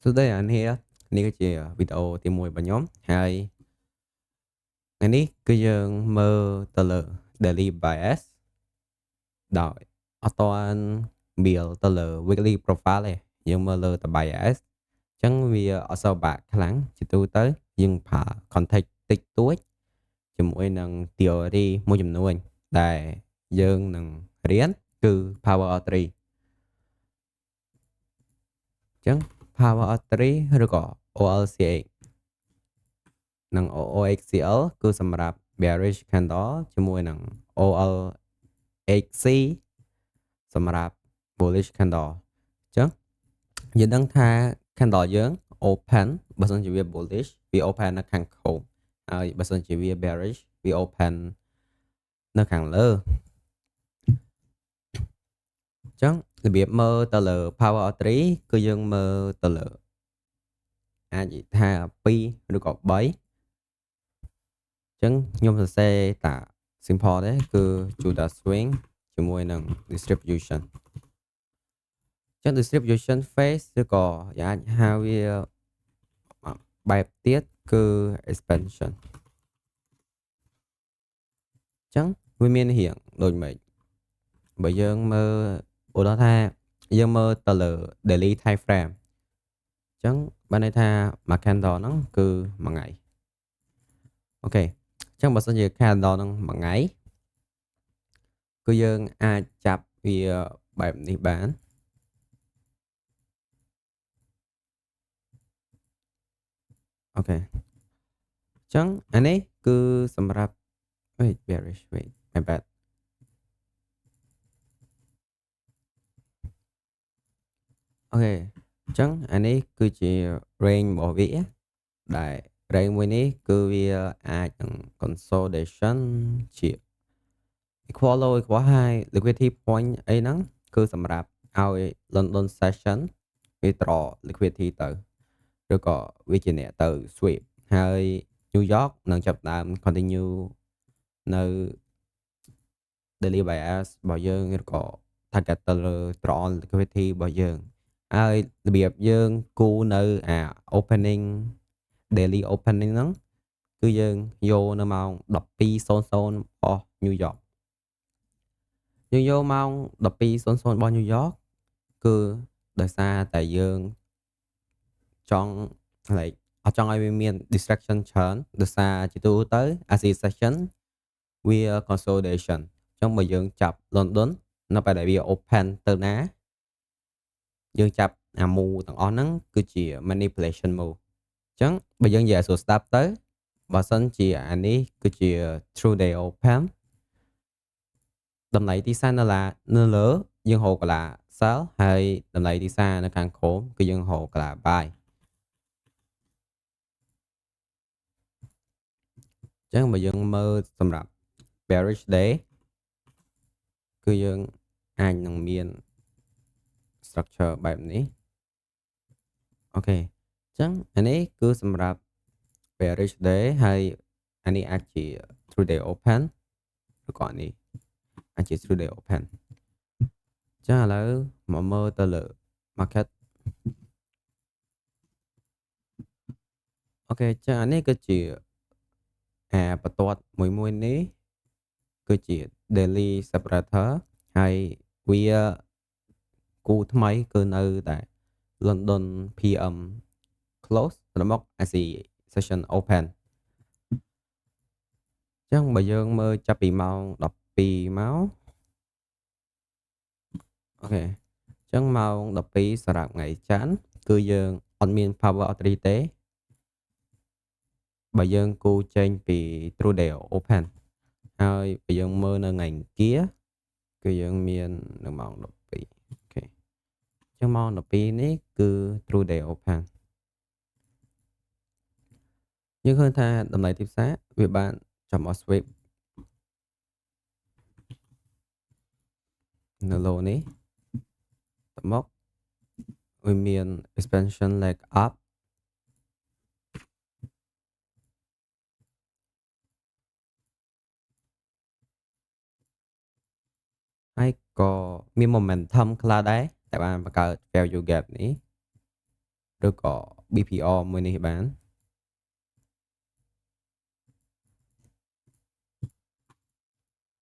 Today I'm here នេះគឺជាវីដេអូទី1របស់ខ្ញុំហើយថ្ងៃនេះគឺយើងមើលទៅលើ daily bias ដោយអត់ទាន់មានទៅលើ weekly profile ទេយើងមើលលើតែ bias អញ្ចឹងវាអត់សូវបាក់ខ្លាំងជាទូទៅយើងប្រើ context តិចតួចជាមួយនឹង theory មួយចំនួនដែលយើងនឹងរៀនគឺ power of 3 អញ្ចឹង power of 3 ឬក៏ OLCH និង OOXCL គឺសម្រាប់ bearish candle ជាមួយនឹង OLHC សម្រាប់ bullish candle អញ្ចឹងយើងដឹងថា candle យើង open បើសិនជាវា bullish វា open នៅខាងខូចហើយបើសិនជាវា bearish វា open នៅខាងលើអញ្ចឹងរបៀបមើលទៅលើ power of 3គឺយើងមើលទៅលើអាចនិយាយថា2ឬក៏3អញ្ចឹងខ្ញុំសរសេរតា simple ទេគឺ Judah swing ជាមួយនឹង distribution អញ្ចឹង distribution phase ឬក៏យើងអាចហៅវាបែបទៀតគឺ expansion អញ្ចឹងវាមានរៀងដូចម៉េចបើយើងមើលឧទាហរណ៍ថាយើងមើលទៅលើ daily time frame អញ្ចឹងបានន័យថាមួយ candle ហ្នឹងគឺមួយថ្ងៃអូខេអញ្ចឹងបើសិនជា candle ហ្នឹងមួយថ្ងៃគឺយើងអាចចាប់វាបែបនេះបានអូខេអញ្ចឹងអានេះគឺសម្រាប់ wait bearish wait my bad អូខេអញ្ចឹងអានេះគឺជា range របស់វាដែល range មួយនេះគឺវាអាចនឹង consolidation ជា equal low equal high liquidity point អីហ្នឹងគឺសម្រាប់ឲ្យ London session វា draw liquidity ទៅឬក៏វាជាអ្នកទៅ sweep ហើយ New York នឹងចាប់ផ្ដើម continue នៅ daily bias របស់យើងឬក៏ target ទៅលើ draw on liquidity របស់យើងហើយរបៀបយើងគូនៅអា opening daily opening ហ្នឹងគឺយើងយកនៅម៉ោង12:00របស់ New York យើងយកម៉ោង12:00របស់ New York គឺដោយសារតែយើងចង់ like អត់ចង់ឲ្យវាមាន distraction ច្រើនដោយសារជាទូទៅ Asia session វា consolidation អញ្ចឹងបើយើងចាប់ London នៅពេលដែលវា open ទៅណាយើងចាប់អា move ទាំងអស់ហ្នឹងគឺជា manipulation move អញ្ចឹងបើយើងនិយាយឲ្យស្រួលស្ដាប់ទៅបើសិនជាអានេះគឺជា true day open តម្លៃទីផ្សារនៅលើយើងហៅកាឡា sell ហើយតម្លៃទីផ្សារនៅខាងក្រោមគឺយើងហៅកាឡា buy អញ្ចឹងបើយើងមើលសម្រាប់ bearish day គឺយើងអាចនឹងមាន structure បែបនេះអូខេអញ្ចឹងអានេះគឺសម្រាប់ bearish day ហើយអានេះអាចជា true day open ឬក៏អានេះអាចជា true day open អញ្ចឹងឥឡូវមកមើលទៅលើ market អូខេអញ្ចឹងអានេះគឺជាបន្ទាត់មួយនេះគឺជា daily separator ហើយវាគូថ្មីគឺនៅតែ London PM close ទៅមក Asia session open អញ្ចឹងបើយើងមើលចាប់ពីម៉ោង12មកអូខេអញ្ចឹងម៉ោង12សម្រាប់ថ្ងៃច័ន្ទគឺយើងអត់មាន power of 3ទេបើយើងគូចេញពី true day open ហើយបើយើងមើលនៅថ្ងៃអង្គារគឺយើងមាននៅម៉ោង12អូខេអញ្ចឹងម៉ោង12នេះគឺ true day open យើងឃើញថាតម្លៃទីផ្សារវាបានចំអស់ sweep នៅ low នេះទៅមកវាមាន expansion leg up ហើយក៏មាន momentum ខ្លះដែរតែបានបង្កើត value gap នេះ ឬក៏ BPR មួយនេះបាន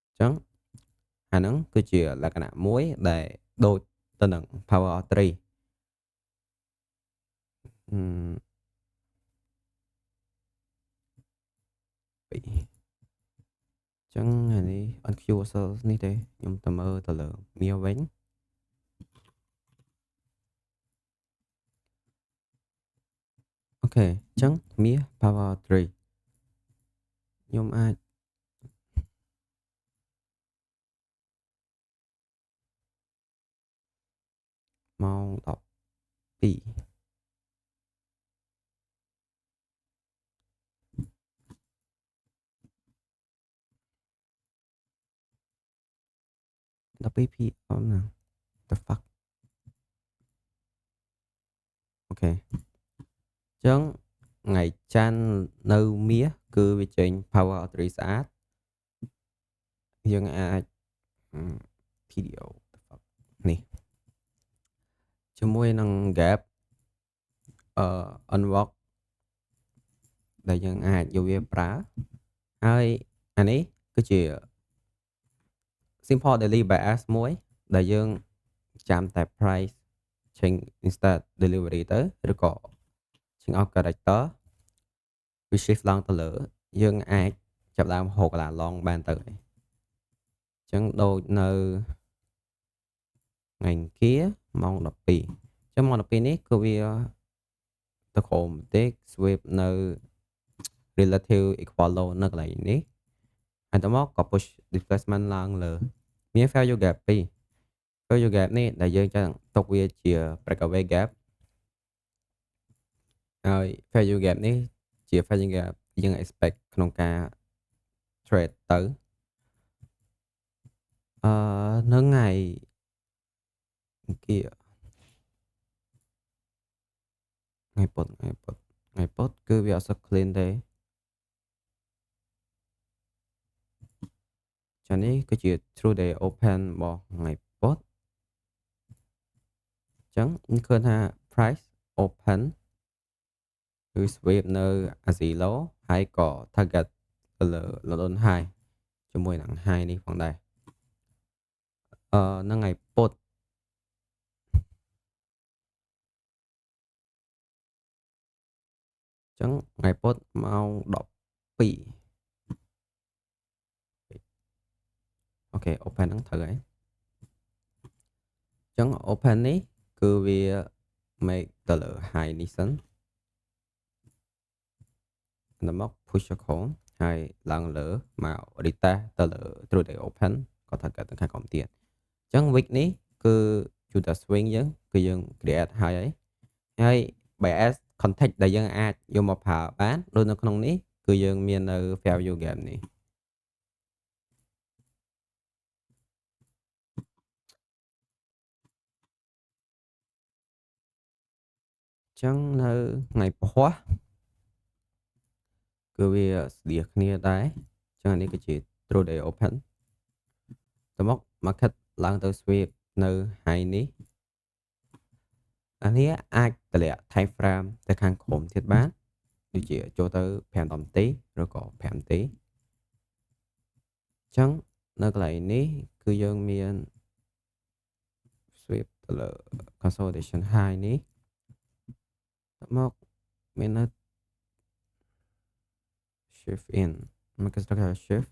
អញ្ចឹងអាហ្នឹងគឺជាលក្ខណៈមួយដែលដូចទៅនឹង power of 3អឺពីរអញ្ចឹងអានេះ unq cell នេះទេខ្ញុំទៅមើលទៅលើ mia វិញអូខេអញ្ចឹង mia power 3ខ្ញុំអាចម៉ោង12 12 PM ណា the fuck អូខេអញ្ចឹងថ្ងៃច័ន្ទនៅមាសគឺវាចេញ power 3ស្អាតយើងអាចvideo the fuck នេះជាមួយនឹង gap unlock ដែលយើងអាចយកវាប្រើហើយអានេះគឺជា simple daily bias មួយដែលយើងចាំតែ price change instead delivery ទៅឬក៏ change out character វា shift ឡើងទៅលើយើងអាចចាប់ដើមហូរកន្លះឡងបានទៅអញ្ចឹងដូចនៅថ្ងៃអង្គារម៉ោង12អញ្ចឹងម៉ោង12នេះគឺវាទៅក្រោមបន្តិច sweep នៅ relative equal low នៅកន្លែងនេះហើយទៅមកក៏ push displacement ឡើងលើមាន value gap 2 value gap នេះដែលយើងចង់ទុកវាជា breakaway gap ហើយ value gap នេះជា value gap យើង expect ក្នុងការ trade ទៅនៅថ្ងៃអង្គារថ្ងៃពុធគឺវាអត់សូវ clean ទេចានេះគឺជា true day open របស់ថ្ងៃពុធអញ្ចឹងឃើញថា price open គឺ sweep នៅ Asilo ហើយក៏ target ទៅលើ London High ជាមួយនឹង High នេះផងដែរនៅថ្ងៃពុធអញ្ចឹងថ្ងៃពុធម៉ោង12អូខេ open ហ្នឹងត្រូវហើយអញ្ចឹង open នេះគឺវា make ទៅលើ high នេះសិនដល់មក push ចូលខោហើយឡើងលើមក retest ទៅលើ through day open ក៏ថាកើតទៅខាងក្រោមទៀតអញ្ចឹង week នេះគឺ Judah swing យើងគឺយើង create ហើយ bias context ដែលយើងអាចយកមកប្រើបានដូចនៅក្នុងនេះគឺយើងមាននៅ value gap នេះអញ្ចឹងនៅថ្ងៃពហុគឺវាស្តៀងគ្នាដែរអញ្ចឹងនេះគឺជា true day open ទៅមក market ឡើងទៅ sweep នៅ high នេះអានេះអាចតម្លាក់ time frame ទៅខាងក្រោមទៀតបានដូចជាចូលទៅ5 10នាទីឬក៏5នាទីអញ្ចឹងនៅកន្លែងនេះគឺយើងមាន sweep ទៅលើ consolidation high នេះមកមាននៅ shift in មកគេស្គាល់ shift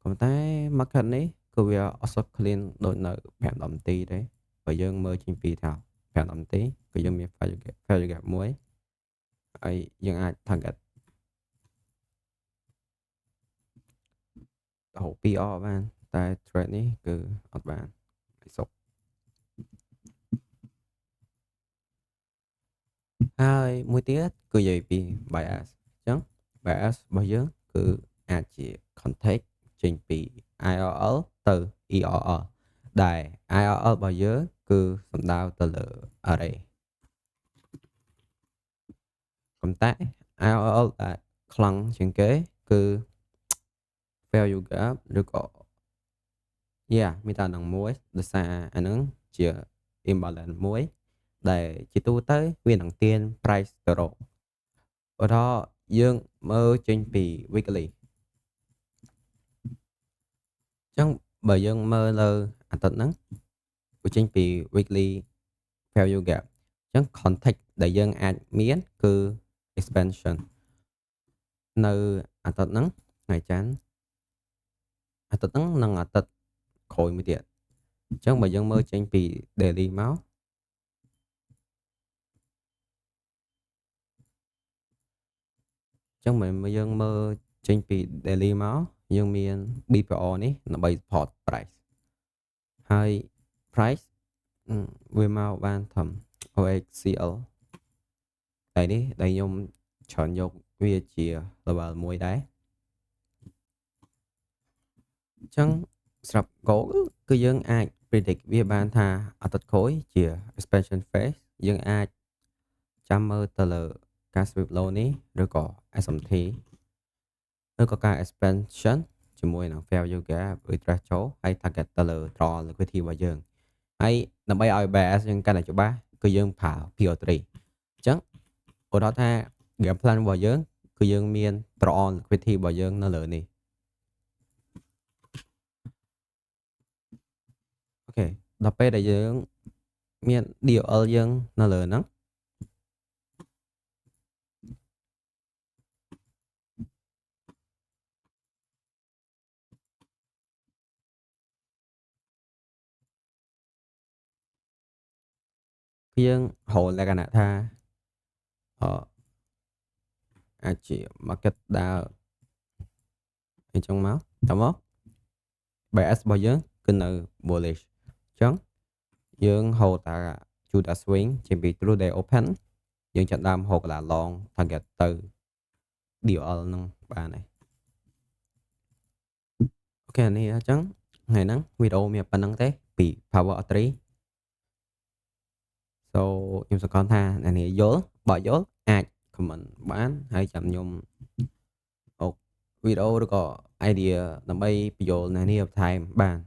ក៏តែ market នេះគឺវាអត់សូវ clean ដូចនៅ5 10នាទីទេបើយើងមើលចេញពីថា5 10នាទីគឺយើងមាន value gap មួយហើយយើងអាច target រហូត 2R បានតែ trade នេះគឺអត់បានសុខហើយមួយទៀតគឺនិយាយពី bias អញ្ចឹង bias របស់យើងគឺអាចជា context ចេញពី IRL ទៅ ERL ដែល IRL របស់យើងគឺសំដៅទៅលើ array ប៉ុន្តែ IRL ដែលខ្លាំងជាងគេគឺ value gap ឬក៏ Yeah មានតែនឹងមួយដោយសារអាហ្នឹងជា imbalance មួយដែលជាទូទៅវានឹងទាញ price ទៅរកឧទាហរណ៍យើងមើលចេញពី weekly អញ្ចឹងបើយើងមើលលើអាទិត្យហ្នឹងវាចេញពី weekly value gap អញ្ចឹង context ដែលយើងអាចមានគឺ expansion នៅអាទិត្យហ្នឹងថ្ងៃច័ន្ទអាទិត្យហ្នឹងនិងអាទិត្យក្រោយមួយទៀតអញ្ចឹងបើយើងមើលចេញពី daily មកអញ្ចឹងបើយើងមើលចេញពី daily មកយើងមាន BPR នេះដើម្បី support price ហើយ price វាមកបានធំ OXCL តែនេះដែលខ្ញុំច្រើនយកវាជា level មួយដែរអញ្ចឹងសម្រាប់ goal គឺយើងអាច predict វាបានថាអាទិត្យក្រោយជា expansion phase យើងអាចចាំមើលទៅលើការ sweep low នេះឬក៏ SMT ឬក៏ការ expansion ជាមួយនឹង value gap retest ចូលហើយ target ទៅលើ draw liquidity របស់យើងហើយដើម្បីឲ្យ bias យើងកាន់តែច្បាស់គឺយើងប្រើ PO3 អញ្ចឹងឧទាហរណ៍ថា game plan របស់យើងគឺយើងមាន draw on liquidity របស់យើងនៅលើនេះអូខេដល់ពេលដែលយើងមាន DOL យើងនៅលើហ្នឹងគឺយើងរកលក្ខណៈថាអអាចជា market ដើរអញ្ចឹងមកតមក bias របស់យើងគឺនៅ bullish អញ្ចឹងយើងហៅតាជួតា swing ជាពី true day open យើងចាប់ដើមហៅកន្លះ long target ទៅ DOL ហ្នឹងបានហើយអូខេនេះអញ្ចឹងថ្ងៃហ្នឹងវីដេអូមានប៉ុណ្្នឹងទេពី Power of 3 so ខ្ញុំសង្កត់ថាអ្នកនាងយល់បើយល់អាច comment បានហើយចាំខ្ញុំអូវីដេអូឬក៏ idea ដើម្បីបញ្យល់អ្នកនាងបន្ថែមបាន